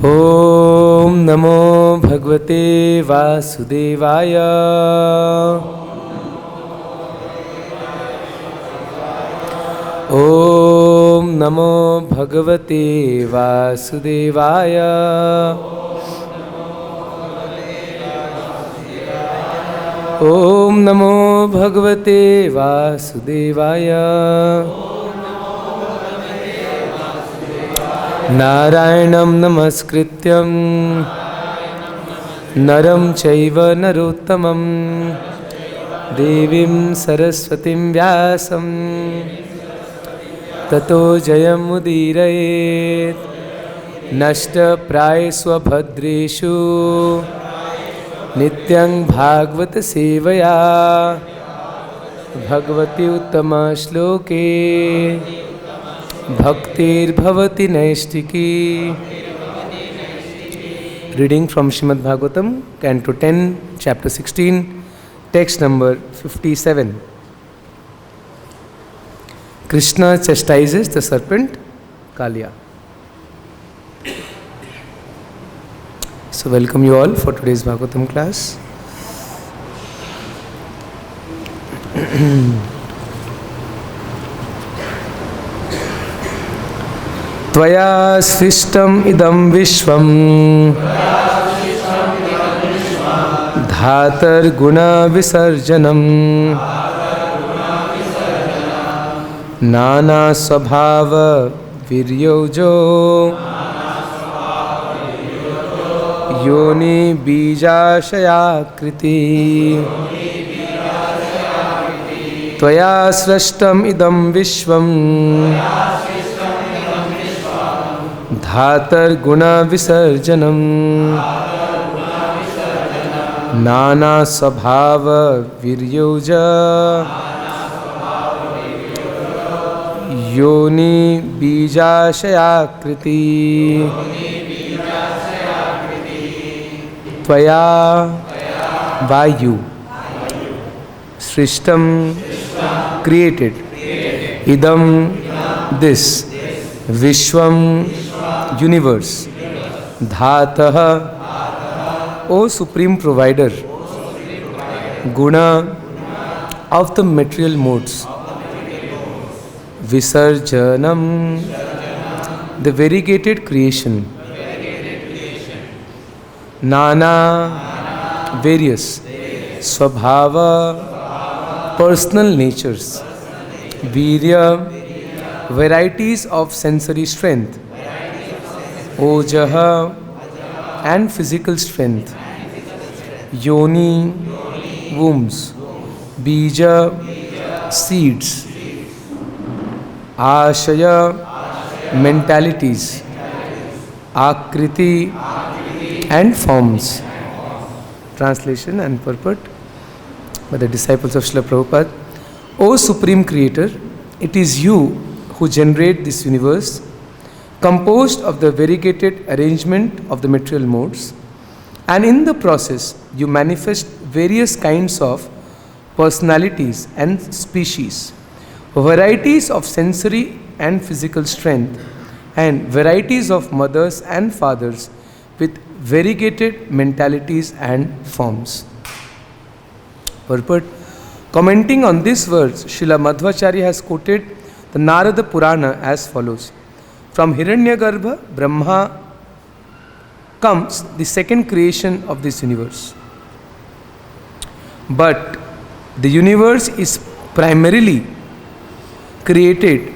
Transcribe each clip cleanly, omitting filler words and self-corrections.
ॐ नमो भगवते वासुदेवाय। ॐ नमो भगवते वासुदेवाय। ॐ नमो भगवते वासुदेवाय। नारायणं नमस्कृत्यं नरं चैव नरोत्तमं देवीं सरस्वतीं व्यासं ततो जयमुदीरयेत्। नष्टप्रायस्वभद्रेषु नित्यं भागवत सेवया Bhagwati उत्तमश्लोके भक्तिर्भवति नैष्टिकी। Reading from Srimad Bhagavatam, Canto 10, Chapter 16, Text number 57. Krishna chastises the serpent Kaliya. So welcome you all for today's Bhagavatam class. tvayā sṛṣṭam idam viśvam dhātar guṇa-visarjanam nānā-svabhāva-vīryaujo yoni-bījāśayākṛti tvayā sṛṣṭam idam viśvam dhātar guṇa-visarjanam nānā-svabhāva-vīryaujo yoni-bījāśayākṛti tvayā by you sṛṣṭam created idam this viśvam universe dhātaḥ O supreme provider guṇa of the material modes visarjanam the variegated creation nānā various sva-bhāva personal natures vīrya varieties of sensory strength ojaḥ and physical strength yoni wombs bīja seeds āśaya mentalities ākṛti and forms. Translation and purport by the disciples of Srila Prabhupada. O Supreme Creator, it is you who generate this universe composed of the variegated arrangement of the material modes, and in the process you manifest various kinds of personalities and species, varieties of sensory and physical strength, and varieties of mothers and fathers with variegated mentalities and forms. Purport. Commenting on these words, Srila Madhvacharya has quoted the Narada Purana as follows. From Hiranyagarbha, Brahma comes the second creation of this universe. But the universe is primarily created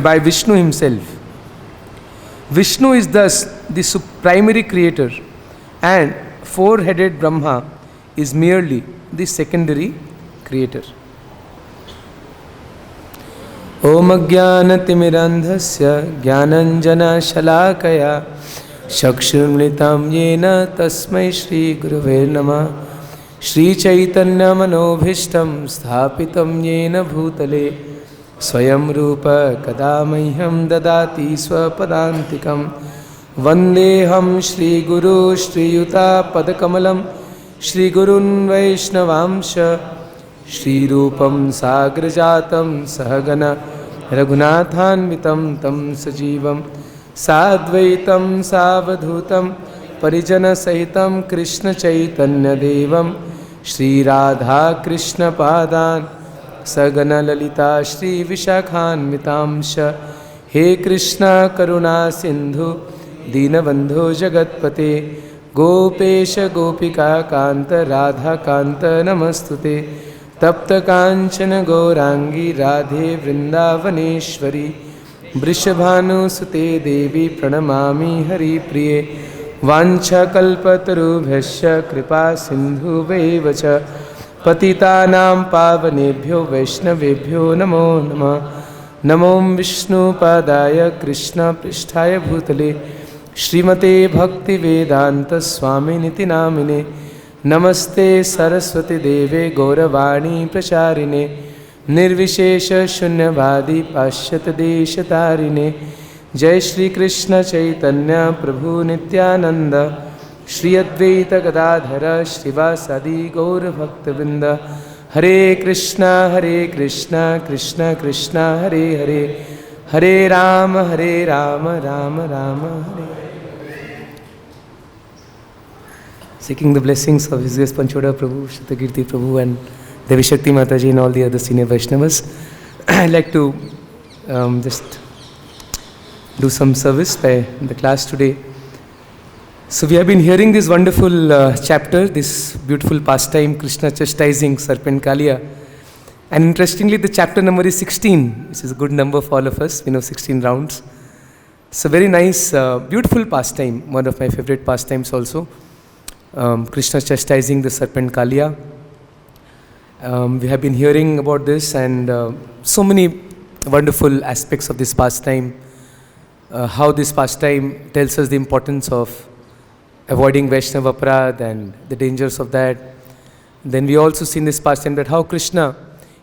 by Vishnu himself. Vishnu is thus the primary creator, and four-headed Brahma is merely the secondary creator. Om ajnānatimirandhasya jnānanjana-śalākaya chakshurmritam yena tasmai Shri Gurave Namah Shri Chaitanya Manobhishtam sthapitam yena bhutale swayam rupa kadamahyam dadati swapadantikam vandeham Shri Guru Shri Yuta Padakamalam Shri Gurun Vaishnavamsha Shri Rupam Sagrajatam Sahagana Raghunathanvitam Tam Sajivam Sadvaitam Savadhutam Parijana Sahitam Krishna Chaitanya Devam Shri Radha Krishna Padan Sagana Lalita Shri Vishakhan Mitamsha He Krishna Karuna Sindhu Dinabandhu Jagatpate Gopesha Gopika Kanta Radha Kanta Namastute Tapta Kanchana Gaurangi Radhe Vrindavaneshwari Vrishabhanu Sute Devi Pranamami Hari Priye Vancha Kalpatarubhyasya Kripa Sindhu Vevacha Patitanam Pavanebhyo Vaishnavebhyo Namo Namah Namo Vishnu Padaya Krishna Pristhaya Bhutale Srimate Bhakti Vedanta Swami Niti Namine Namaste Saraswati Deve Gauravani Pracharine Nirvishesha Shunyavadi Pashyata Deshatarine Jai Shri Krishna Chaitanya Prabhu Nityananda Shri Advaita Gadadhara Shrivasadi Gaura Bhaktavinda Hare Krishna Krishna Krishna Hare Hare Hare Rama Rama Rama Hare. Seeking the blessings of His Grace Panchoda Prabhu, Shatakirti Prabhu and Devi Shakti Mataji and all the other senior Vaishnavas, I'd like to just do some service by the class today. So we have been hearing this wonderful chapter, this beautiful pastime, Krishna chastising serpent Kaliya. And interestingly, the chapter number is 16, which is a good number for all of us. We know 16 rounds. So very nice, beautiful pastime, one of my favorite pastimes also. Krishna chastising the serpent Kaliya. We have been hearing about this and so many wonderful aspects of this pastime. How this pastime tells us the importance of avoiding Vaishnava aparadha and the dangers of that. Then we also see in this pastime that how Krishna,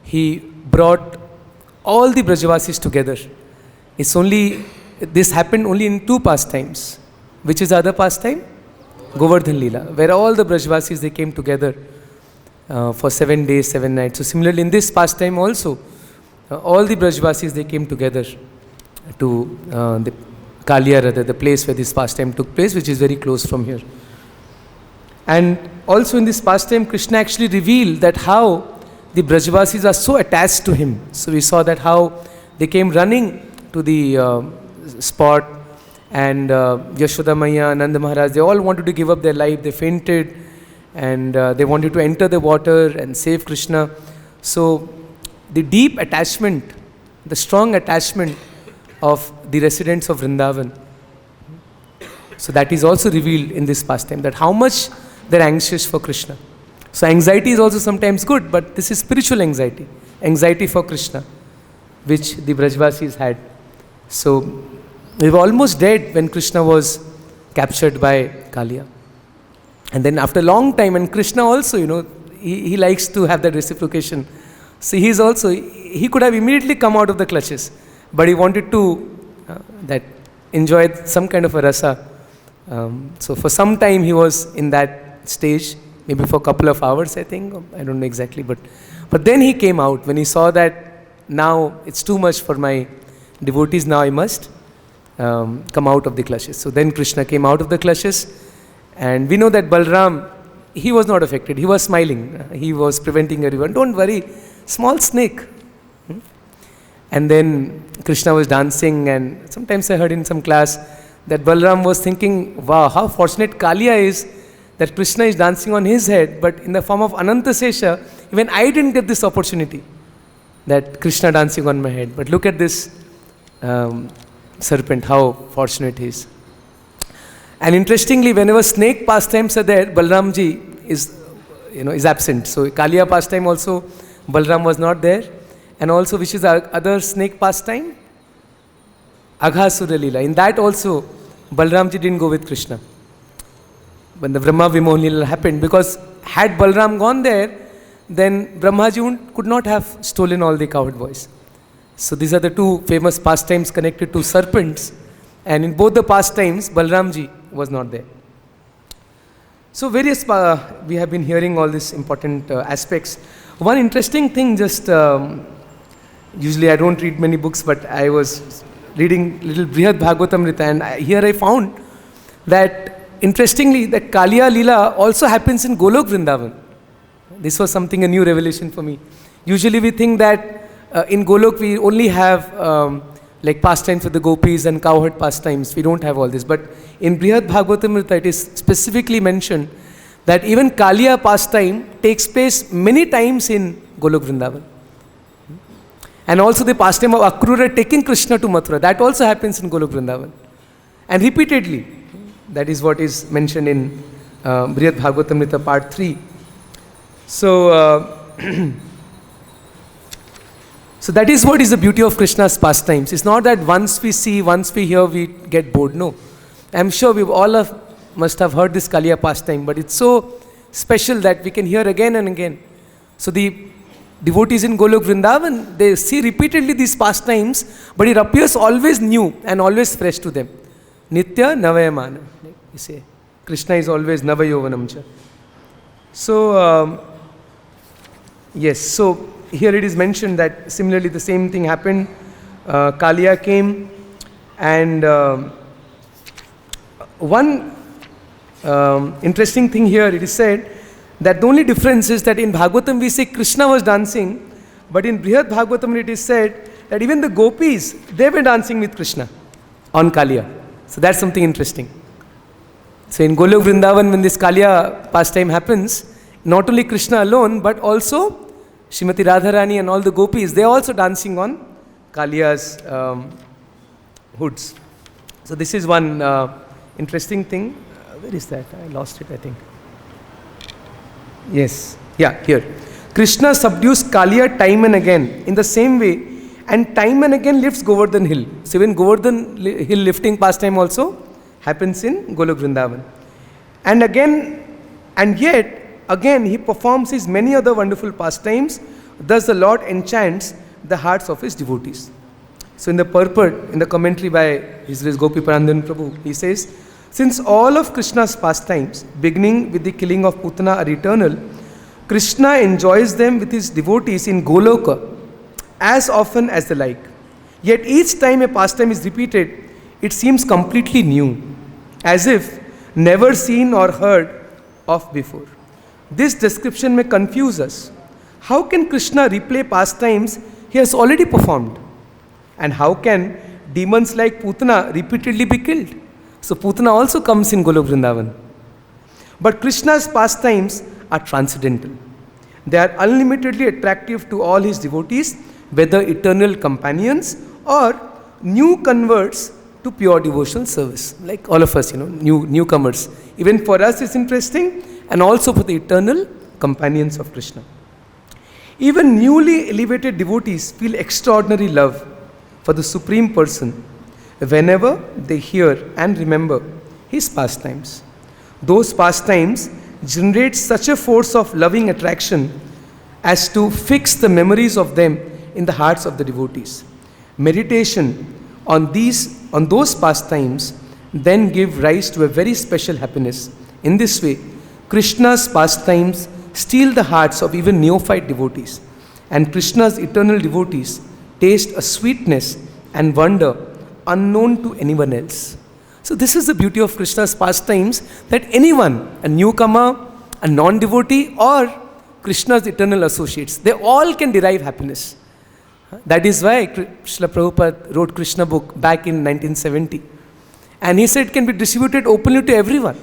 he brought all the Brajavasis together. This happened only in two pastimes. Which is the other pastime? Govardhan Leela, where all the Brajavasis, they came together for 7 days, 7 nights. So similarly in this pastime also, all the Brajavasis, they came together to the Kaliya, rather, the place where this pastime took place, which is very close from here. And also in this pastime, Krishna actually revealed that how the Brajavasis are so attached to him. So we saw that how they came running to the spot, and Yashoda Maya, Nanda Maharaj, they all wanted to give up their life. They fainted and they wanted to enter the water and save Krishna. So the deep attachment, the strong attachment of the residents of Vrindavan. So that is also revealed in this pastime, that how much they are anxious for Krishna. So anxiety is also sometimes good, but this is spiritual anxiety, anxiety for Krishna, which the Brajavasis had. So we were almost dead when Krishna was captured by Kaliya. And then after a long time, and Krishna also, he likes to have that reciprocation. So he could have immediately come out of the clutches, but he wanted to enjoy some kind of a rasa. So for some time he was in that stage, maybe for a couple of hours, I think. I don't know exactly, but then he came out when he saw that now it's too much for my devotees, now I must come out of the clutches. So then Krishna came out of the clutches, and we know that Balram, he was not affected. He was smiling. He was preventing everyone. Don't worry, small snake. And then Krishna was dancing, and sometimes I heard in some class that Balram was thinking, wow, how fortunate Kaliya is that Krishna is dancing on his head, but in the form of Anantasesha, even I didn't get this opportunity, that Krishna dancing on my head. But look at this serpent, how fortunate he is. And interestingly, whenever snake pastimes are there, Balramji is absent. So Kaliya pastime also, Balram was not there. And also, which is our other snake pastime? Aghasura Leela. In that also, Balramji didn't go with Krishna when the Brahma Vimohan Leela happened, because had Balram gone there, then Brahmaji could not have stolen all the cowherd boys. So these are the two famous pastimes connected to serpents, and in both the pastimes, Balramji was not there. So various, we have been hearing all these important aspects. One interesting thing, just usually I don't read many books, but I was reading little Brihad Bhagavatamrita, and here I found that, interestingly, that Kaliya Leela also happens in Golok Vrindavan. This was something, a new revelation for me. Usually we think that in Golok we only have like pastimes for the gopis and cowherd pastimes. We don't have all this. But in Brihad Bhagavatamrita it is specifically mentioned that even Kaliya pastime takes place many times in Golok Vrindavan. And also the pastime of Akrura taking Krishna to Mathura, that also happens in Golok Vrindavan. And repeatedly, that is what is mentioned in Brihad Bhagavatamrita part 3. So, so that is what is the beauty of Krishna's pastimes. It's not that once we see, once we hear, we get bored. No. I'm sure we all must have heard this Kaliya pastime, but it's so special that we can hear again and again. So the devotees in Golok Vrindavan, they see repeatedly these pastimes, but it appears always new and always fresh to them. Nitya Navayamana. You say, Krishna is always Navayovanamcha. So, yes, so here it is mentioned that similarly the same thing happened. Kaliya came, and one interesting thing here, it is said that the only difference is that in Bhagavatam we say Krishna was dancing, but in Brihad Bhagavatam it is said that even the gopis, they were dancing with Krishna on Kaliya. So that's something interesting. So in Golok Vrindavan, when this Kaliya pastime happens, not only Krishna alone, but also Srimati Radharani and all the gopis, they are also dancing on Kaliya's hoods. So this is one interesting thing. Where is that? I lost it, I think. Yes, yeah, here. Krishna subdues Kaliya time and again in the same way, and time and again lifts Govardhan hill. So even Govardhan hill lifting pastime also happens in Golok Vrindavan. And again, and yet, again he performs his many other wonderful pastimes. Thus the Lord enchants the hearts of his devotees. So in the purport, in the commentary by His Grace Gopi Parandan Prabhu, he says, since all of Krishna's pastimes, beginning with the killing of Putana, are eternal, Krishna enjoys them with his devotees in Goloka as often as the like. Yet each time a pastime is repeated, it seems completely new, as if never seen or heard of before. This description may confuse us. How can Krishna replay pastimes he has already performed? And how can demons like Putana repeatedly be killed? So Putana also comes in Golok Vrindavan. But Krishna's pastimes are transcendental. They are unlimitedly attractive to all his devotees, whether eternal companions or new converts to pure devotional service. Like all of us, newcomers. Even for us it's interesting, and also for the eternal companions of Krishna. Even newly elevated devotees feel extraordinary love for the Supreme Person whenever they hear and remember his pastimes. Those pastimes generate such a force of loving attraction as to fix the memories of them in the hearts of the devotees. Meditation on those pastimes then give rise to a very special happiness. In this way, Krishna's pastimes steal the hearts of even neophyte devotees, and Krishna's eternal devotees taste a sweetness and wonder unknown to anyone else. So this is the beauty of Krishna's pastimes, that anyone, a newcomer, a non-devotee, or Krishna's eternal associates, they all can derive happiness. That is why Srila Prabhupada wrote Krishna book back in 1970. And he said it can be distributed openly to everyone,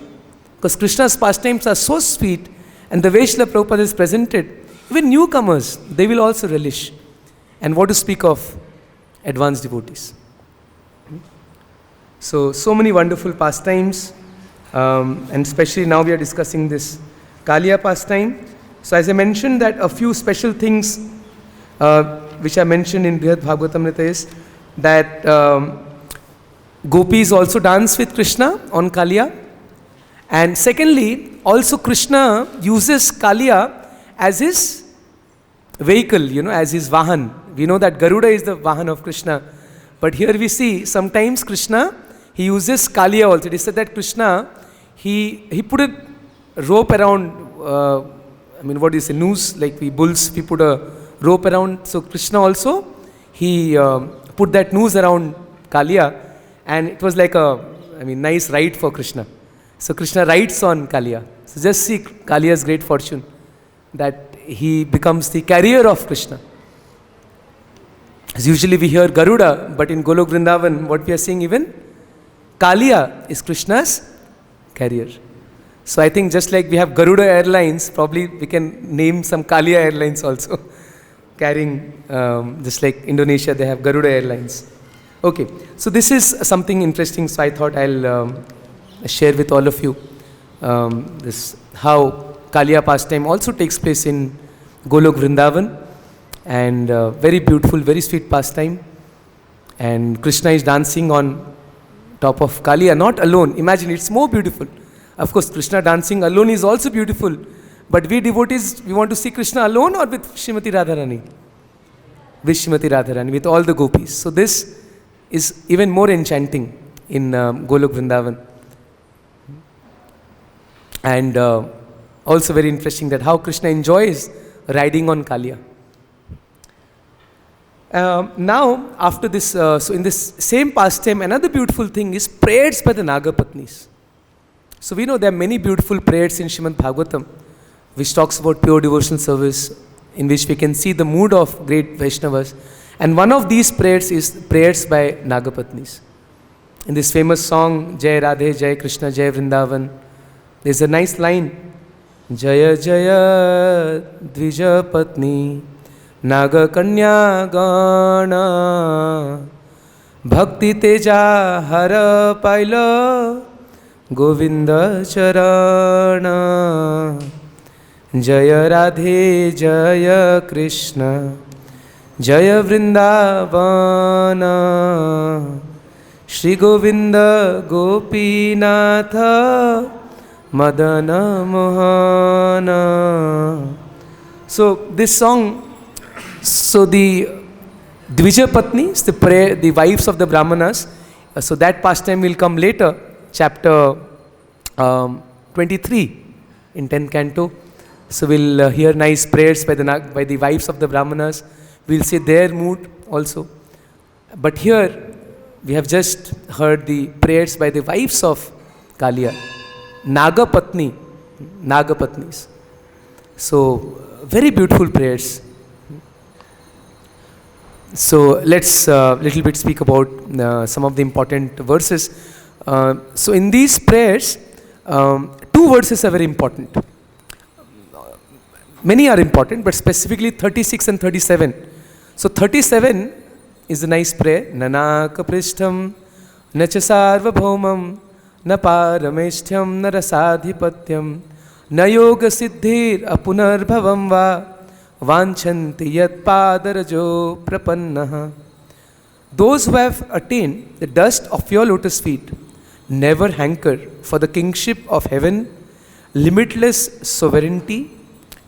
because Krishna's pastimes are so sweet, and the way Srila Prabhupada is presented, even newcomers, they will also relish. And what to speak of advanced devotees. So many wonderful pastimes, and especially now we are discussing this Kaliya pastime. So as I mentioned, that a few special things which are mentioned in Brihad Bhagavatamrita is that gopis also dance with Krishna on Kaliya. And secondly, also Krishna uses Kaliya as his vehicle, as his Vahan. We know that Garuda is the Vahan of Krishna. But here we see sometimes Krishna, he uses Kaliya also. It is said that Krishna, he put a rope around, noose, like we bulls, we put a rope around. So Krishna also, he put that noose around Kaliya, and it was like a, nice ride for Krishna. So Krishna rides on Kaliya. So just see Kaliya's great fortune, that he becomes the carrier of Krishna. As usually we hear Garuda, but in Golok Vrindavan, what we are seeing even, Kaliya is Krishna's carrier. So I think just like we have Garuda Airlines, probably we can name some Kaliya Airlines also, carrying, just like Indonesia, they have Garuda Airlines. Okay, so this is something interesting, so I thought I'll share with all of you this how Kaliya pastime also takes place in Golok Vrindavan, and very beautiful, very sweet pastime. And Krishna is dancing on top of Kaliya, not alone. Imagine, it's more beautiful. Of course, Krishna dancing alone is also beautiful, but we devotees, we want to see Krishna alone or with Srimati Radharani? With Srimati Radharani, with all the gopis. So this is even more enchanting in Golok Vrindavan. And also very interesting that how Krishna enjoys riding on Kaliya. Now, after this, so in this same pastime, another beautiful thing is prayers by the Nagapatnis. So we know there are many beautiful prayers in Srimad Bhagavatam, which talks about pure devotional service, in which we can see the mood of great Vaishnavas. And one of these prayers is prayers by Nagapatnis. In this famous song, Jai Radhe, Jai Krishna, Jai Vrindavan, there's a nice line, Jaya Jaya Dvija Patni Naga Kanya Gana Bhakti Teja Hara Paila Govinda Charana Jaya Radhe Jaya Krishna Jaya Vrindavana Shri Govinda Gopinatha Madana Mohana. So this song, so the Dvija Patnis, the prayer, the wives of the Brahmanas, so that pastime will come later, chapter 23 in 10th canto. So we'll hear nice prayers by the wives of the Brahmanas. We'll see their mood also. But here we have just heard the prayers by the wives of Kaliya, Nagapatnis. So very beautiful prayers. So let's little bit speak about some of the important verses. So in these prayers, two verses are very important. Many are important, but specifically 36 and 37. So 37 is a nice prayer. Nānā-svabhāva-vīryaujo na ca sṛṣṭam na parameshtham na rasadhipatyam na yoga siddhir apunarbhavam va vanchanti yat padarajo prapannaha. Those who have attained the dust of your lotus feet never hanker for the kingship of heaven, limitless sovereignty,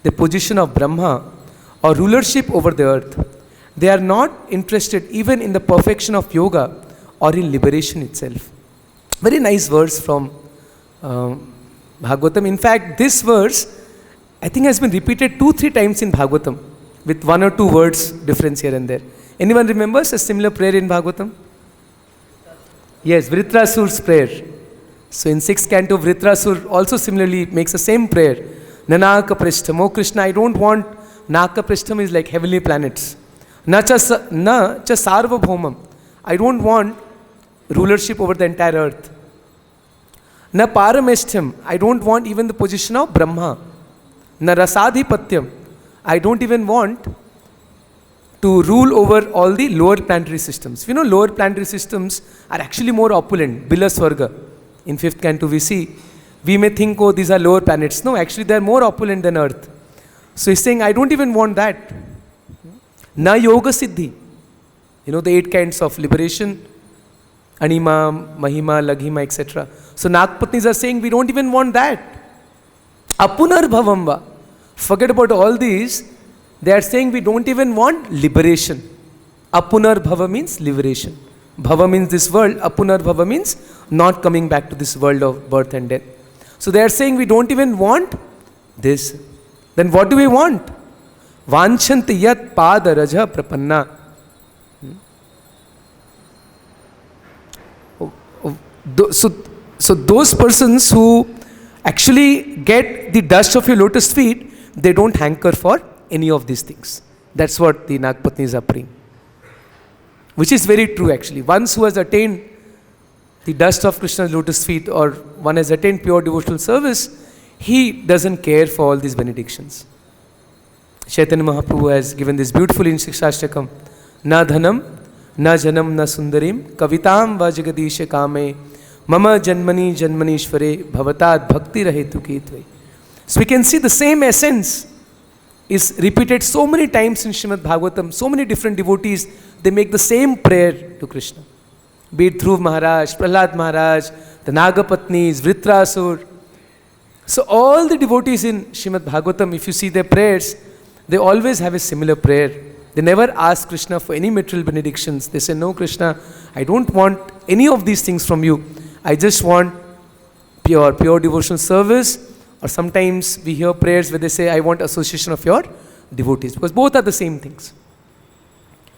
the position of Brahma, or rulership over the earth. They are not interested even in the perfection of yoga or in liberation itself. Very nice verse from Bhagavatam. In fact, this verse, I think, has been repeated 2-3 times in Bhagavatam, with 1 or 2 words difference here and there. Anyone remembers a similar prayer in Bhagavatam? Yes, Vritrasur's prayer. So in 6th canto, Vritrasur also similarly makes the same prayer. Nānā-svabhāva-vīryaujo. Oh Krishna, I don't want, Nāka-prishtham is like heavenly planets. Na cha sṛṣṭam. I don't want rulership over the entire earth. Na parameshtham. I don't want even the position of Brahma. Na rasadhipatyam. I don't even want to rule over all the lower planetary systems. You know, lower planetary systems are actually more opulent. Bila Swarga. In 5th canto we see, we may think, oh, these are lower planets. No, actually they are more opulent than Earth. So he's saying, I don't even want that. Na yoga siddhi. You know, the 8 kinds of liberation. Anima, Mahima, Laghima, etc. So Nagapatnis are saying, we don't even want that. Apunarbhavam va. Forget about all these. They are saying we don't even want liberation. Apunarbhava means liberation. Bhava means this world. Apunarbhava means not coming back to this world of birth and death. So they are saying we don't even want this. Then what do we want? Vanchanti yat pada raja prapanna. So those persons who actually get the dust of your lotus feet, they don't hanker for any of these things. That's what the Nagpatnis are praying. Which is very true actually. Once who has attained the dust of Krishna's lotus feet, or one has attained pure devotional service, he doesn't care for all these benedictions. Chaitanya Mahaprabhu has given this beautiful in Shikshashtakam. Na dhanam, na janam, na sundarim, kavitam va jagadisha kame, mama janmani janmanishvare, bhavatad bhakti rahetu ketvai. So we can see the same essence is repeated so many times in Srimad Bhagavatam. So many different devotees, they make the same prayer to Krishna. Be it Dhruv Maharaj, Prahlad Maharaj, the Nagapatnis, Vritrasur. So all the devotees in Srimad Bhagavatam, if you see their prayers, they always have a similar prayer. They never ask Krishna for any material benedictions. They say, no Krishna, I don't want any of these things from you. I just want pure devotional service. Or sometimes we hear prayers where they say, I want association of your devotees. Because both are the same things.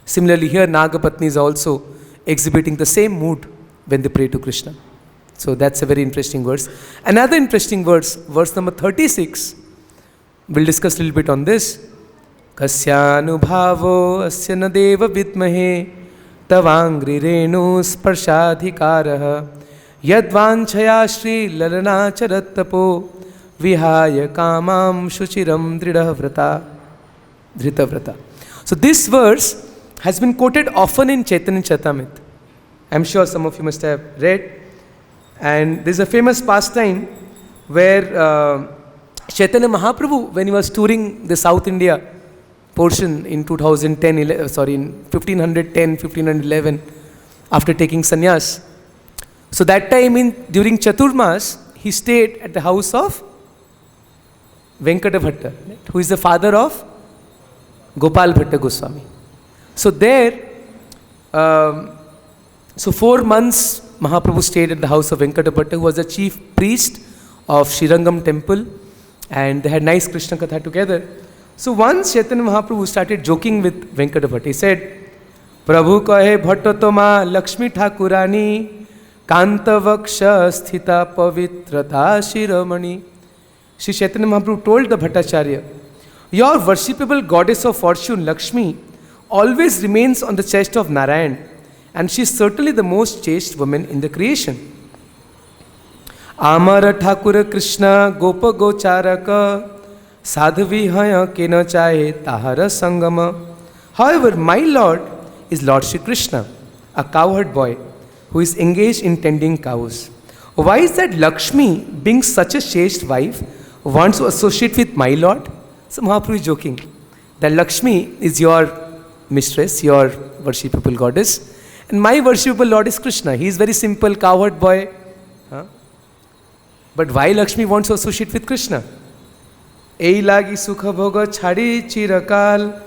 Similarly here, Nagapatni is also exhibiting the same mood when they pray to Krishna. So that's a very interesting verse. Another interesting verse, verse number 36. We'll discuss a little bit on this. Kasyānubhāvo asya na deva vidmahe tavāngri renu sparshādhikāraha yadvāñcaya shri lalanacharat-tapo vihāya kāmām shuchiram dhritā-vrata. So this verse has been quoted often in Chaitanya Charitamrita. I'm sure some of you must have read. And there's a famous pastime where Chaitanya Mahaprabhu, when he was touring the South India portion in 1510-1511, after taking sannyas. So that time during Chaturmas, he stayed at the house of Venkata Bhatta, who is the father of Gopal Bhatta Goswami. So there, so 4 months Mahaprabhu stayed at the house of Venkata Bhatta, who was the chief priest of Srirangam temple, and they had nice Krishna Katha together. So once Chaitanya Mahaprabhu started joking with Venkata Bhatta. He said, Prabhu kahe bhatta toma Lakshmi Thakurani Kanta vaksha sthita pavitrata shiramani. Shri Chaitanya Mahaprabhu told the Bhattacharya, your worshipable goddess of fortune, Lakshmi, always remains on the chest of Narayan, and she is certainly the most chaste woman in the creation. Amara Thakura Krishna Gopa Gocharaka Sadhavi Haya Kena Chahe Tahara Sangama. However, my Lord is Lord Shri Krishna, a cowherd boy who is engaged in tending cows. Why is that Lakshmi, being such a chaste wife, wants to associate with my Lord? So Mahaprabhu is joking that Lakshmi is your mistress, your worshipable goddess, and my worshipable Lord is Krishna. He is very simple, cowherd boy. But why Lakshmi wants to associate with Krishna? Ei lagi sukha bhoga chhadi chirakal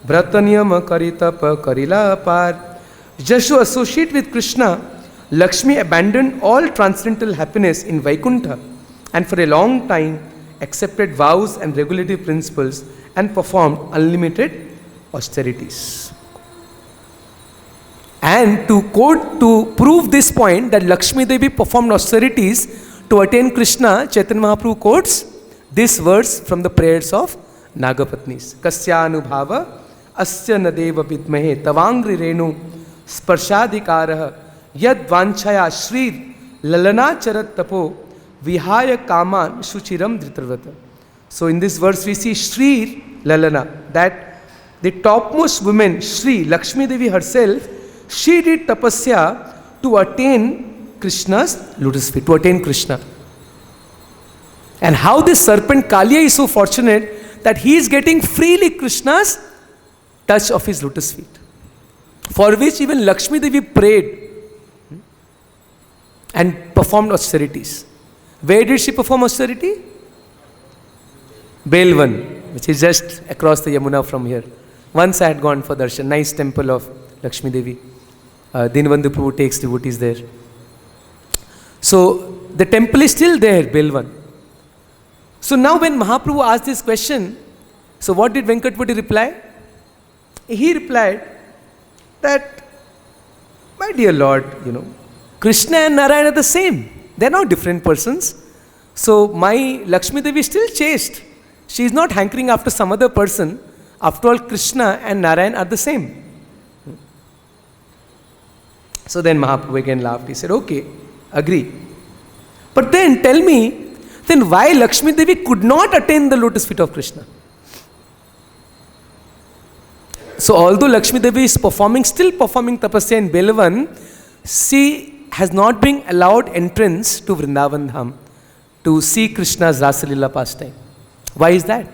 bhratanyama karitapa karila par. Just to associate with Krishna, Lakshmi abandoned all transcendental happiness in Vaikuntha and for a long time accepted vows and regulative principles and performed unlimited austerities. And to prove this point that Lakshmi Devi performed austerities to attain Krishna, Chaitanya Mahaprabhu quotes this verse from the prayers of Nagapatnis. Kasyānubhāva asya nadeva vidmahe tavāngri renu sparshādhikāraha yadvāñcaya shri lalanacharat-tapo vihāya kāmān shuchiram dhritā-vrata. So in this verse we see Shri Lalana, that the topmost woman, Shri Lakshmi Devi herself, she did tapasya to attain Krishna's lotus feet, to attain Krishna. And how this serpent Kaliya is so fortunate that he is getting freely Krishna's touch of his lotus feet, for which even Lakshmi Devi prayed and performed austerities. Where did she perform austerity? Belvan, which is just across the Yamuna from here. Once I had gone for darshan, nice temple of Lakshmi Devi. Dinabandhu Prabhu takes devotees there. So the temple is still there, Belvan. So now when Mahaprabhu asked this question, so what did Venkatapati reply? He replied that, my dear Lord, Krishna and Narayana are the same. They are not different persons. So my Lakshmi Devi is still chaste. She is not hankering after some other person. After all, Krishna and Narayana are the same. So then Mahaprabhu again laughed. He said, okay, agree. But then tell me, then why Lakshmi Devi could not attain the lotus feet of Krishna? So although Lakshmi Devi is still performing tapasya in Belavan, she has not been allowed entrance to Vrindavan Dham to see Krishna's Rasalila pastime. Why is that?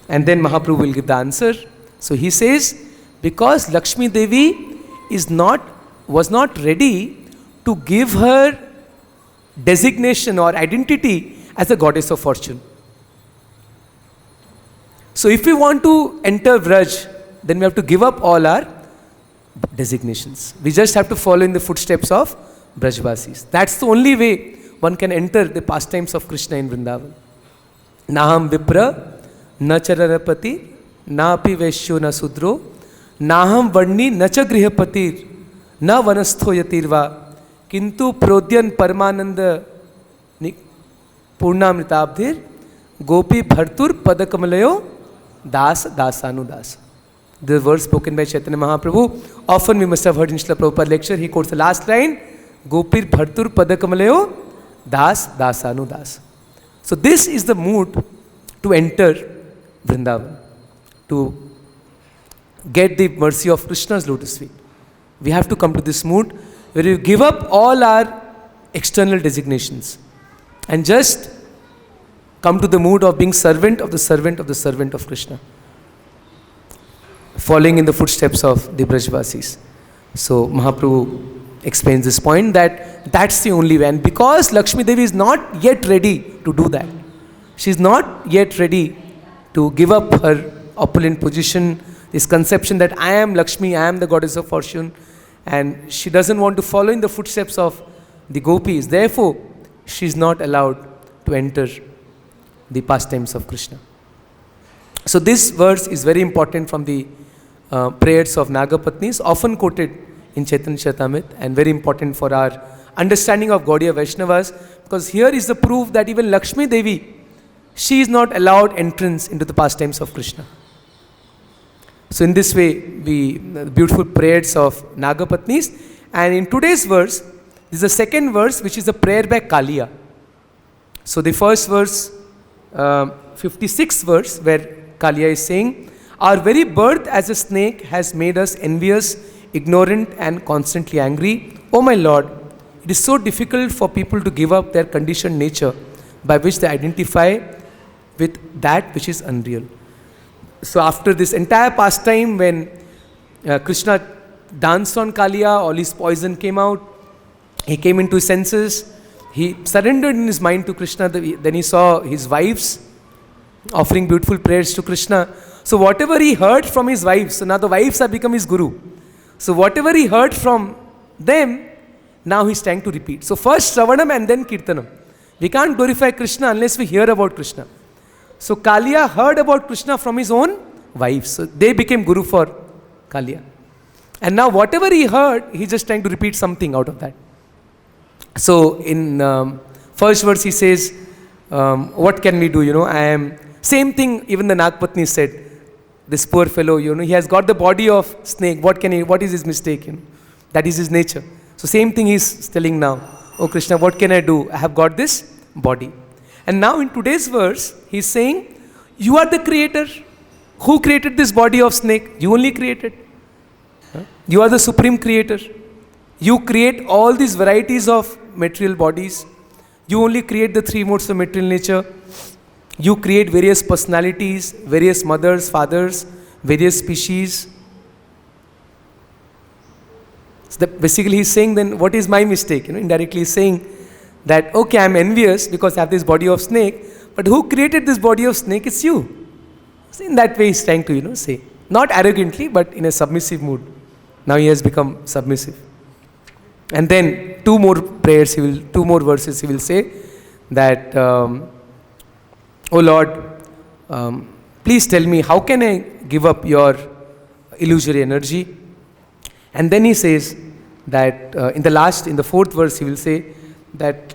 And then Mahaprabhu will give the answer. So he says, because Lakshmi Devi was not ready to give her designation or identity as a goddess of fortune. So if we want to enter Vraj, then we have to give up all our designations. We just have to follow in the footsteps of Brajvasis. That's the only way one can enter the pastimes of Krishna in Vrindavan. Naham Vipra, na chararapati, na api vaishyo na sudro, naham varni na cha grihapatir, na vanastho yatirva, kintu prodyan paramananda purnamritabdhir, gopi bhartur padakamalayo, das dasanudasa. The words spoken by Chaitanya Mahaprabhu. Often we must have heard in Srila Prabhupada lecture. He quotes the last line, Gopir bhartur padakamalayo, das dasanudasa. So this is the mood to enter Vrindavan, to get the mercy of Krishna's lotus feet. We have to come to this mood where we give up all our external designations and just come to the mood of being servant of the servant of the servant of Krishna, following in the footsteps of the Brajvasis. So Mahaprabhu explains this point that that's the only way. And because Lakshmi Devi is not yet ready to do that, she is not yet ready to give up her opulent position, this conception that I am Lakshmi, I am the goddess of fortune, and she doesn't want to follow in the footsteps of the gopis. Therefore, she is not allowed to enter the pastimes of Krishna. So this verse is very important from the prayers of Nagapatnis, often quoted in Chaitanya Charitamrita, and very important for our understanding of Gaudiya Vaishnavas, because here is the proof that even Lakshmi Devi, she is not allowed entrance into the pastimes of Krishna. So in this way, the beautiful prayers of Nagapatnis. And in today's verse, this is the second verse, which is a prayer by Kaliya. So the first verse, 56th verse, where Kaliya is saying, our very birth as a snake has made us envious, ignorant and constantly angry. Oh my Lord, it is so difficult for people to give up their conditioned nature by which they identify with that which is unreal. So after this entire pastime, when Krishna danced on Kaliya, all his poison came out, he came into his senses, he surrendered in his mind to Krishna, then he saw his wives offering beautiful prayers to Krishna. So whatever he heard from his wives, so now the wives have become his guru. So whatever he heard from them, now he's trying to repeat. So first Shravanam and then Kirtanam. We can't glorify Krishna unless we hear about Krishna. So Kaliya heard about Krishna from his own wives. So they became guru for Kaliya. And now whatever he heard, he's just trying to repeat something out of that. So in first verse he says, what can we do? I am, same thing even the Nagpatni said. This poor fellow, he has got the body of snake. What is his mistake? That is his nature. So same thing he's telling now. Oh Krishna, what can I do? I have got this body. And now in today's verse, he's saying, you are the creator. Who created this body of snake? You only created. You are the supreme creator. You create all these varieties of material bodies. You only create the three modes of material nature. You create various personalities, various mothers, fathers, various species. So basically he's saying, then what is my mistake? Indirectly he's saying that, okay, I'm envious because I have this body of snake, but who created this body of snake? It's you. So in that way he's trying to, say, not arrogantly, but in a submissive mood. Now he has become submissive. And then two more verses he will say that, oh Lord, please tell me, how can I give up your illusory energy? And then he says that in the fourth verse, he will say that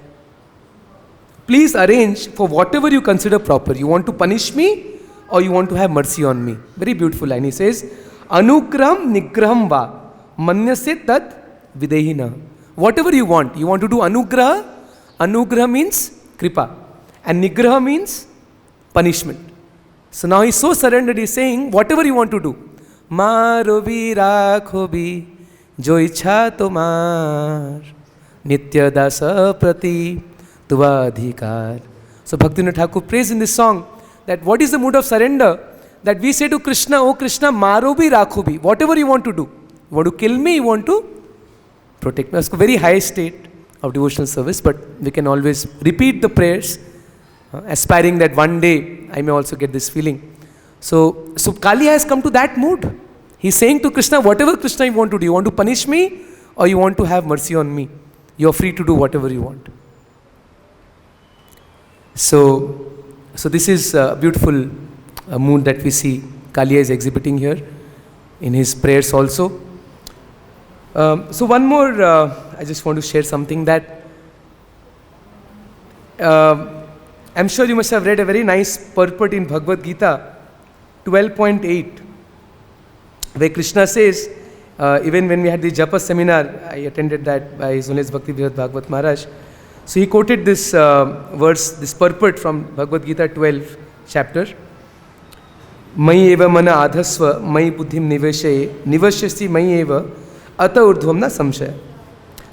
please arrange for whatever you consider proper. You want to punish me or you want to have mercy on me. Very beautiful line. He says, Anugraham nigraham va manyase tat videhina. Whatever you want to do anugraha. Anugraha means kripa and nigraha means punishment. So now he's so surrendered, he's saying, whatever you want to do. Maro bhi rakho bhi jo ichha tomar nitya dasa prati tvadhikar. So Bhaktivinoda Thakur prays in this song that what is the mood of surrender? That we say to Krishna, oh Krishna, maro bhi rakho bhi. Whatever you want to do. You want to kill me, you want to protect me. It's a very high state of devotional service, but we can always repeat the prayers, aspiring that one day I may also get this feeling. So Kaliya has come to that mood. He's saying to Krishna, whatever Krishna you want to do, you want to punish me or you want to have mercy on me. You're free to do whatever you want. So this is a beautiful mood that we see Kaliya is exhibiting here in his prayers also. So one more, I just want to share something that I'm sure you must have read a very nice purport in Bhagavad-Gita 12.8, where Krishna says, even when we had the Japa seminar, I attended that by His Holiness Bhakti Bhagavad Maharaj. So he quoted this verse, this purport from Bhagavad-Gita 12 chapter. Mayi eva mana adhasva, mayi buddhim nivashyasi mayi eva ata urdhvam na samshaya.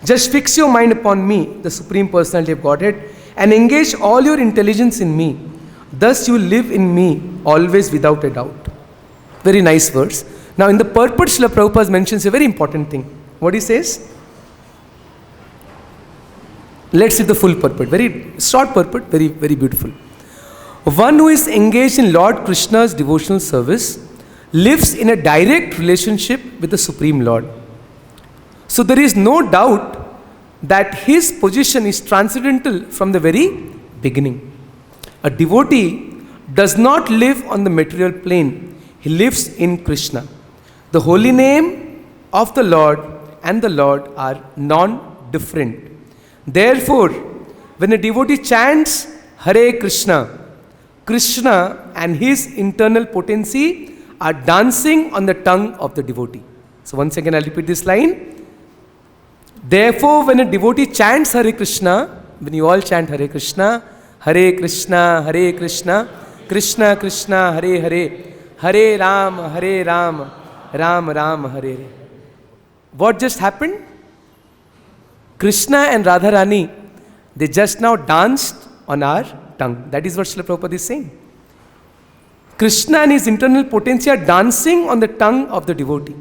Just fix your mind upon me, the Supreme Personality of Godhead, and engage all your intelligence in me. Thus you will live in me always without a doubt. Very nice verse. Now in the purport, Srila Prabhupada mentions a very important thing. What he says? Let's see the full purport. Very short purport, very, very beautiful. One who is engaged in Lord Krishna's devotional service lives in a direct relationship with the Supreme Lord. So there is no doubt that his position is transcendental from the very beginning. A devotee does not live on the material plane. He lives in Krishna. The holy name of the Lord and the Lord are non-different. Therefore, when a devotee chants Hare Krishna, Krishna and his internal potency are dancing on the tongue of the devotee. So once again I'll repeat this line. Therefore, when a devotee chants Hare Krishna, when you all chant Hare Krishna, Hare Krishna, Hare Krishna, Krishna Krishna, Hare Hare, Hare Ram, Ram Ram, Hare Hare. What just happened? Krishna and Radharani, they just now danced on our tongue. That is what Srila Prabhupada is saying. Krishna and his internal potency are dancing on the tongue of the devotee.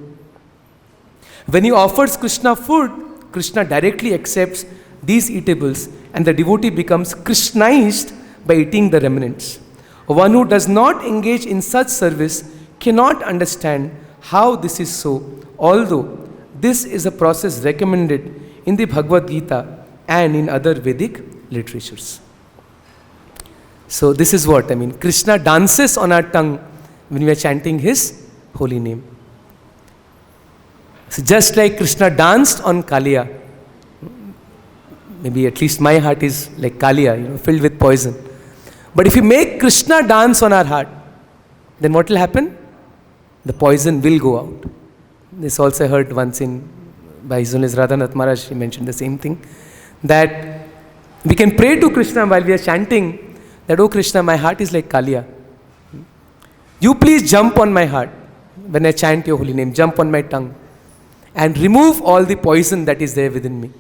When he offers Krishna food, Krishna directly accepts these eatables and the devotee becomes Krishnized by eating the remnants. One who does not engage in such service cannot understand how this is so, although this is a process recommended in the Bhagavad-Gita and in other Vedic literatures. So this is what I mean. Krishna dances on our tongue when we are chanting his holy name. So just like Krishna danced on Kaliya, maybe at least my heart is like Kaliya, filled with poison. But if you make Krishna dance on our heart, then what will happen? The poison will go out. This also I heard once by His Holiness Radha Maharaj, he mentioned the same thing. That we can pray to Krishna while we are chanting that, oh Krishna, my heart is like Kaliya. You please jump on my heart when I chant your holy name, jump on my tongue and remove all the poison that is there within me.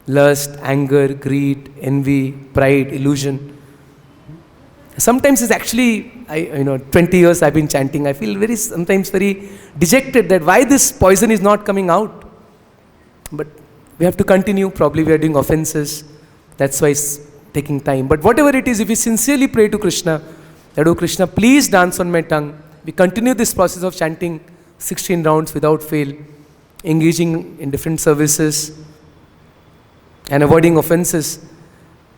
Lust, anger, greed, envy, pride, illusion. Sometimes it's actually, 20 years I've been chanting, I feel sometimes very dejected that why this poison is not coming out. But we have to continue, probably we are doing offenses, that's why it's taking time. But whatever it is, if we sincerely pray to Krishna, that, oh Krishna, please dance on my tongue. We continue this process of chanting 16 rounds without fail, engaging in different services and avoiding offenses.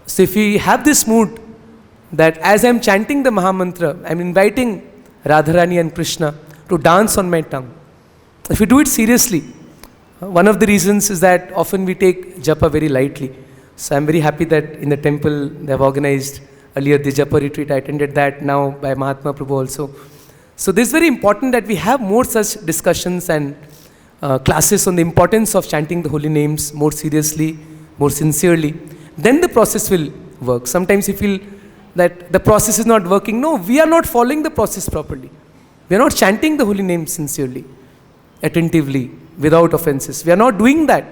So if we have this mood that as I'm chanting the Mahamantra, I'm inviting Radharani and Krishna to dance on my tongue. If we do it seriously, One of the reasons is that often we take japa very lightly. So I'm very happy that in the temple they have organized earlier the japa retreat. I attended that now by Mahatma Prabhu also. So this is very important that we have more such discussions and classes on the importance of chanting the holy names more seriously, more sincerely. Then the process will work. Sometimes you feel that the process is not working. No, we are not following the process properly. We are not chanting the holy names sincerely, attentively, without offenses. We are not doing that.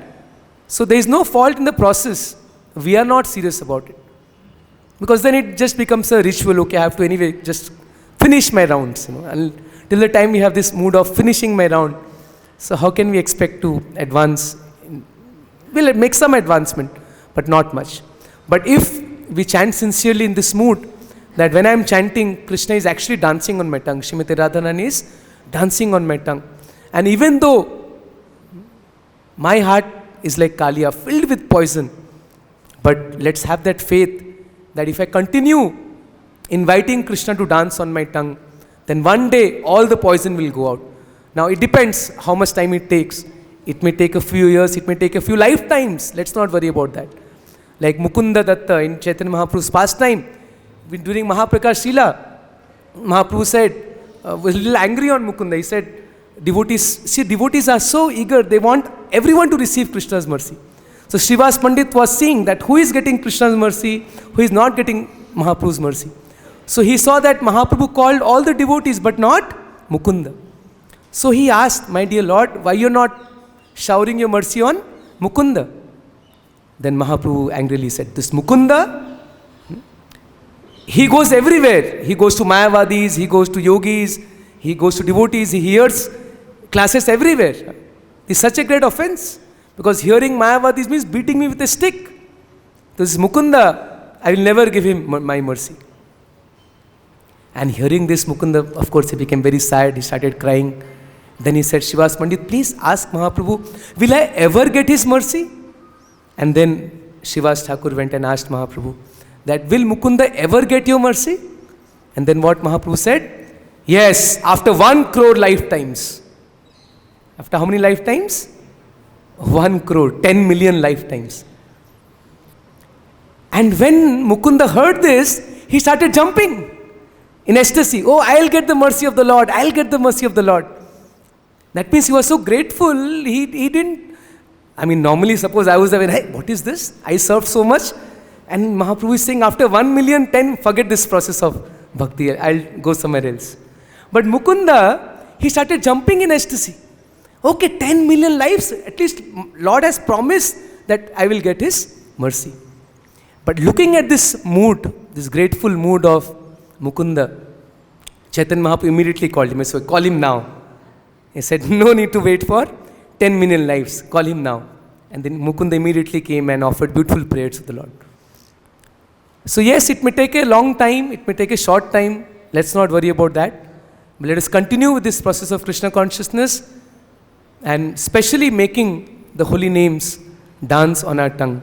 So there is no fault in the process. We are not serious about it. Because then it just becomes a ritual. Okay, I have to anyway just finish my rounds. And till the time we have this mood of finishing my round, so how can we expect to advance? We'll make some advancement, but not much. But if we chant sincerely in this mood, that when I am chanting, Krishna is actually dancing on my tongue. Srimati Radharani is dancing on my tongue. And even though my heart is like Kaliya, filled with poison, but let's have that faith that if I continue inviting Krishna to dance on my tongue, then one day all the poison will go out. Now it depends how much time it takes. It may take a few years, it may take a few lifetimes. Let's not worry about that. Like Mukunda Datta in Chaitanya Mahaprabhu's pastime, during Mahaprakash Sila, Mahaprabhu said, was a little angry on Mukunda. He said, devotees are so eager, they want everyone to receive Krishna's mercy. So Srivas Pandit was seeing that who is getting Krishna's mercy, who is not getting Mahaprabhu's mercy. So he saw that Mahaprabhu called all the devotees but not Mukunda. So he asked, my dear Lord, why you are not showering your mercy on Mukunda? Then Mahaprabhu angrily said, this Mukunda, he goes everywhere. He goes to Mayavadis, he goes to yogis, he goes to devotees, he hears classes everywhere. It's such a great offense. Because hearing Mayavadis means beating me with a stick. This Mukunda, I will never give him my mercy. And hearing this Mukunda, of course, he became very sad. He started crying. Then he said, Srivas Pandit, please ask Mahaprabhu, will I ever get his mercy? And then Srivas Thakur went and asked Mahaprabhu, that will Mukunda ever get your mercy? And then what Mahaprabhu said? Yes, after 1 crore lifetimes. After how many lifetimes? 1 crore, 10 million lifetimes. And when Mukunda heard this, he started jumping in ecstasy. Oh, I'll get the mercy of the Lord. I'll get the mercy of the Lord. That means he was so grateful, he didn't, normally suppose I was there, hey, what is this? I served so much. And Mahaprabhu is saying, after 1 million, 10, forget this process of bhakti. I'll go somewhere else. But Mukunda, he started jumping in ecstasy. Okay, 10 million lives, at least Lord has promised that I will get his mercy. But looking at this mood, this grateful mood of Mukunda, Chaitanya Mahaprabhu immediately called him. So call him now. He said, no need to wait for 10 million lives, call him now. And then Mukunda immediately came and offered beautiful prayers to the Lord. So yes, it may take a long time, it may take a short time. Let's not worry about that. But let us continue with this process of Krishna consciousness and especially making the holy names dance on our tongue.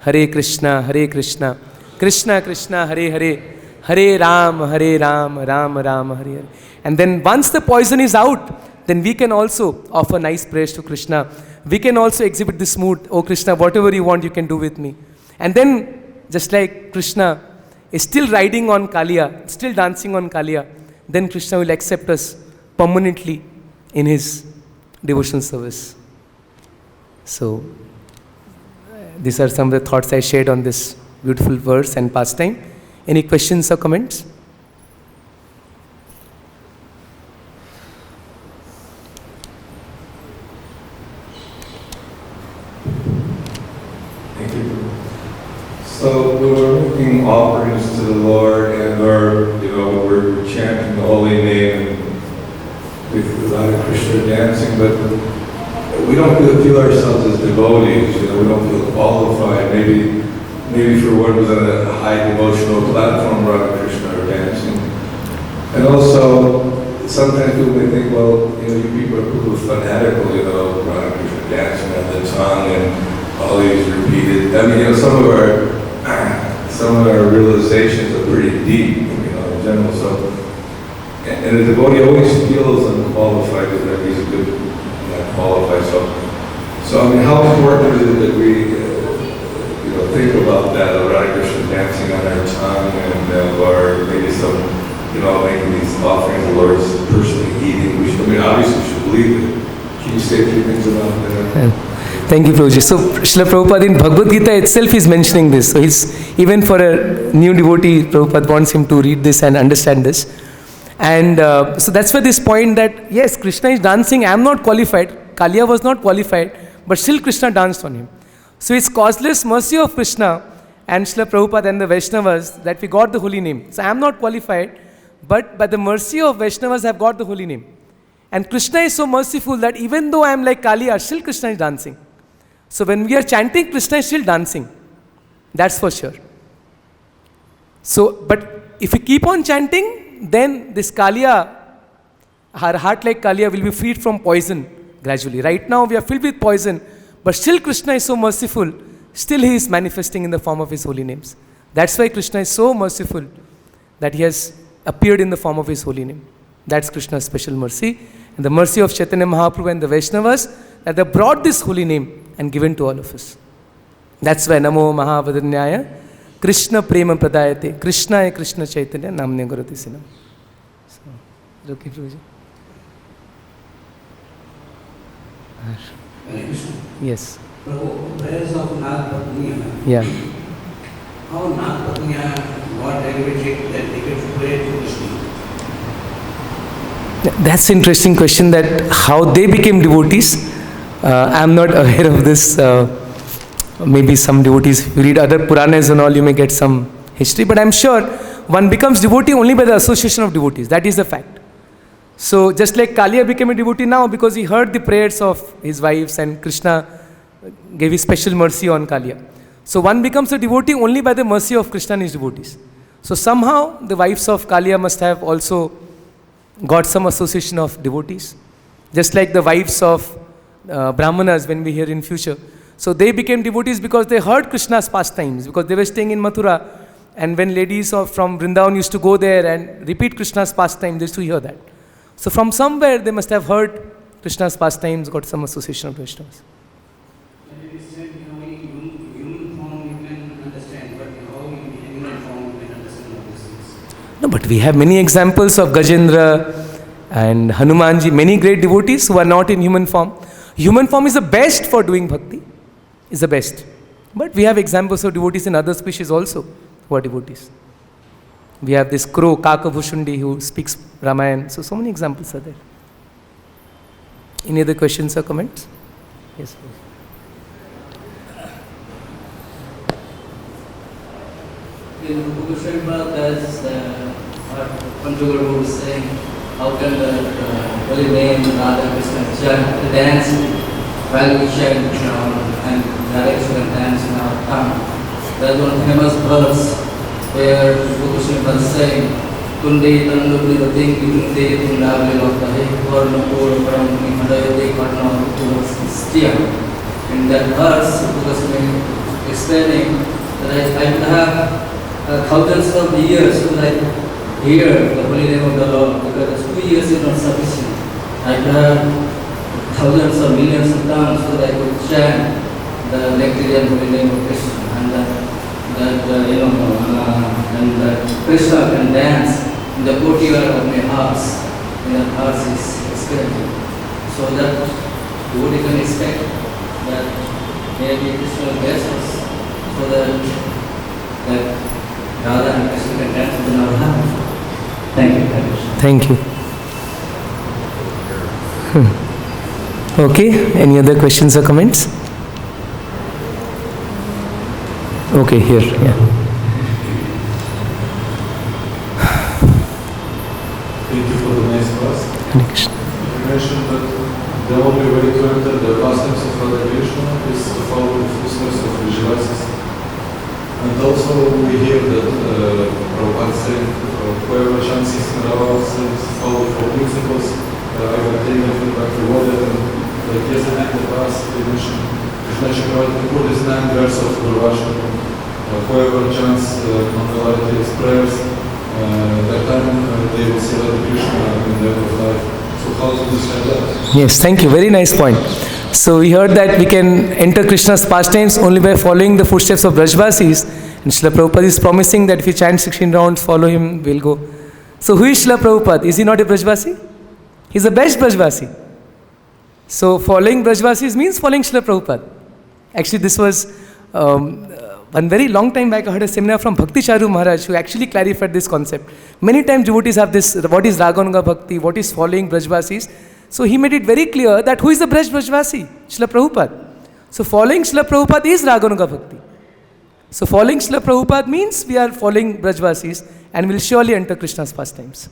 Hare Krishna, Krishna Krishna, Hare Hare, Hare Ram, Ram Ram, Hare Hare. And then once the poison is out, then we can also offer nice prayers to Krishna. We can also exhibit this mood, oh Krishna, whatever you want, you can do with me. And then, just like Krishna is still riding on Kaliya, still dancing on Kaliya, then Krishna will accept us permanently in his devotional service. So, these are some of the thoughts I shared on this beautiful verse and pastime. Any questions or comments? Thank you. So when we're making offerings to the Lord and we're chanting the holy name and with Radha Krishna dancing, but we don't feel ourselves as devotees. We don't feel qualified. Maybe for one who's on a high devotional platform, Radha Krishna are dancing. And also, sometimes people may think, well, you people are people fanatical, Radha Krishna dancing on the tongue and all these repeated. Some of our realizations are pretty deep, in general. So, and the devotee always feels unqualified because he's a good qualify. So I mean, how important is it that we, think about that, of Radha Krishna dancing on our tongue, and or maybe some, making these offerings, the Lord's personally eating. Obviously we should believe it. Can you say a few things about that? Thank you, Prabhuji. So, Srila Prabhupada in Bhagavad-Gita itself is mentioning this. So, even for a new devotee, Prabhupada wants him to read this and understand this. And so that's why this point that, yes, Krishna is dancing, I am not qualified, Kaliya was not qualified, but still Krishna danced on him. So, it's causeless mercy of Krishna and Srila Prabhupada and the Vaishnavas that we got the holy name. So, I am not qualified, but by the mercy of Vaishnavas, I have got the holy name. And Krishna is so merciful that even though I am like Kaliya, still Krishna is dancing. So when we are chanting, Krishna is still dancing. That's for sure. So, but if we keep on chanting, then this Kaliya, our heart like Kaliya will be freed from poison gradually. Right now we are filled with poison, but still Krishna is so merciful, still he is manifesting in the form of his holy names. That's why Krishna is so merciful that he has appeared in the form of his holy name. That's Krishna's special mercy. And the mercy of Chaitanya Mahaprabhu and the Vaishnavas, that they brought this holy name and given to all of us. That's why Namo Mahavadanyaya Krishna Prema Pradayate Krishnaya Krishna Chaitanya Namne Gurati Sinam. So, okay, Prabhuji. Yes. Prabhu, prayers of Nānā-svabhāva-vīryaujo. Yeah. How Nānā-svabhāva-vīryaujo got elevated that they could pray to Krishna? That's an interesting question, that how they became devotees. I'm not aware of this. Maybe some devotees, if you read other Puranas and all, you may get some history. But I'm sure one becomes devotee only by the association of devotees. That is the fact. So just like Kaliya became a devotee now because he heard the prayers of his wives and Krishna gave his special mercy on Kaliya. So one becomes a devotee only by the mercy of Krishna and his devotees. So somehow the wives of Kaliya must have also got some association of devotees. Just like the wives of Brahmanas when we hear in future. So they became devotees because they heard Krishna's pastimes, because they were staying in Mathura, and when ladies from Vrindavan used to go there and repeat Krishna's pastimes, they used to hear that. So from somewhere they must have heard Krishna's pastimes, got some association of Vaishnavas. And it is said, in human form you can understand, but how in animal form you can understand all these things? No, but we have many examples of Gajendra and Hanumanji, many great devotees who are not in human form. Human form is the best for doing bhakti, is the best. But we have examples of devotees in other species also who are devotees. We have this crow, Kakabhushundi, who speaks Ramayana. So many examples are there. Any other questions or comments? Yes, please. In the book of Srimad, there's what Panchaguru was saying, how can the holy name Radha Krishna chant, dance while we chant and direction and dance in our tongue. There's one famous verse where the book of Srimad is saying, Tunde Tandu Privating Tunde Tundavli Lokahe Varna Pura Paramuni Madayate Karna Stiya. In that verse, the book of Srimad is explaining that I will have thousands of years to hear the holy name of the Lord, because 2 years is not sufficient. I have thousands or millions of tongues so that I could chant the nectarian holy name of Krishna, and that Krishna can dance in the courtyard of my house, and that house is explained. So that devotee can expect that maybe Krishna will bless us, so that Radha and Krishna can dance within our heart. Thank you very much. Thank you. Okay, any other questions or comments? Okay, here, yeah. Thank you for the nice class. Hare Krishna. You mentioned that the only way to enter the customs of Radha Krishna is to follow the footsteps of viśvaṁ. And also we hear that Prabhupada saying, whoever chants Radha and follow the four principles, I will take the feedback rewarded. And like yesterday in the class, they mentioned the Buddhist 9 verse of Guru-visarjanam. Whoever chants mentalities, prayers, that time they will see Radha Krishna in the end of life. So how to describe that? Yes, thank you. Very nice point. So we heard that we can enter Krishna's pastimes only by following the footsteps of Brajvasis. And Srila Prabhupada is promising that if we chant 16 rounds, follow him, we'll go. So who is Srila Prabhupada? Is he not a Brajvasi? He's the best Brajvasi. So following Brajvasis means following Srila Prabhupada. Actually, this was one very long time back. I heard a seminar from Bhakti Charu Maharaj who actually clarified this concept. Many times devotees have this, what is Raganuga Bhakti, what is following Brajvasis. So he made it very clear that who is the Brajvasi? Srila Prabhupada. So following Srila Prabhupada is Raganuga Bhakti. So following Srila Prabhupada means we are following Brajvasis and will surely enter Krishna's pastimes.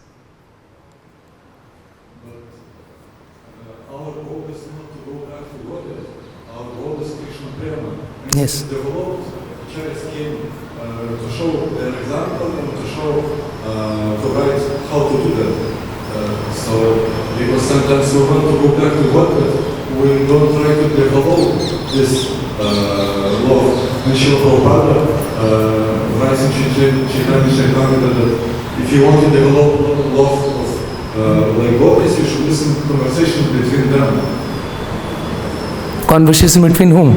Our goal is not to go back to Godhead. Our goal is Krishna Prema. Yes. The developed acharyas came to show their example and to show, to write how to do that. So, because sometimes we want to go back to Godhead, we don't try to develop this love. And Srila Prabhupada writes in Chaitanya Charitamrita that if you want to develop love of like gopis, you should listen to conversations between them. Conversation between whom?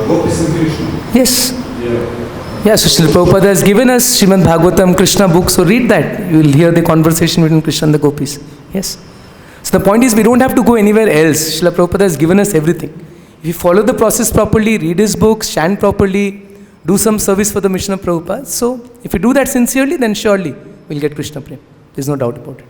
Gopis and Krishna. Yes. Yeah. Yeah, so Srila Prabhupada has given us Srimad Bhagavatam Krishna book, so read that. You will hear the conversation between Krishna and the gopis. Yes. So the point is we don't have to go anywhere else. Srila Prabhupada has given us everything. If you follow the process properly, read his books, chant properly, do some service for the mission of Prabhupada. So if you do that sincerely, then surely we'll get Krishna Prem. There's no doubt about it.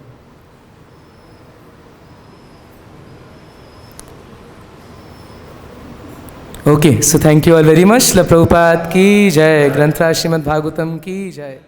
Okay, so thank you all very much. Srila Prabhupada ki jai, Granthra Srimad Bhagavatam ki jai.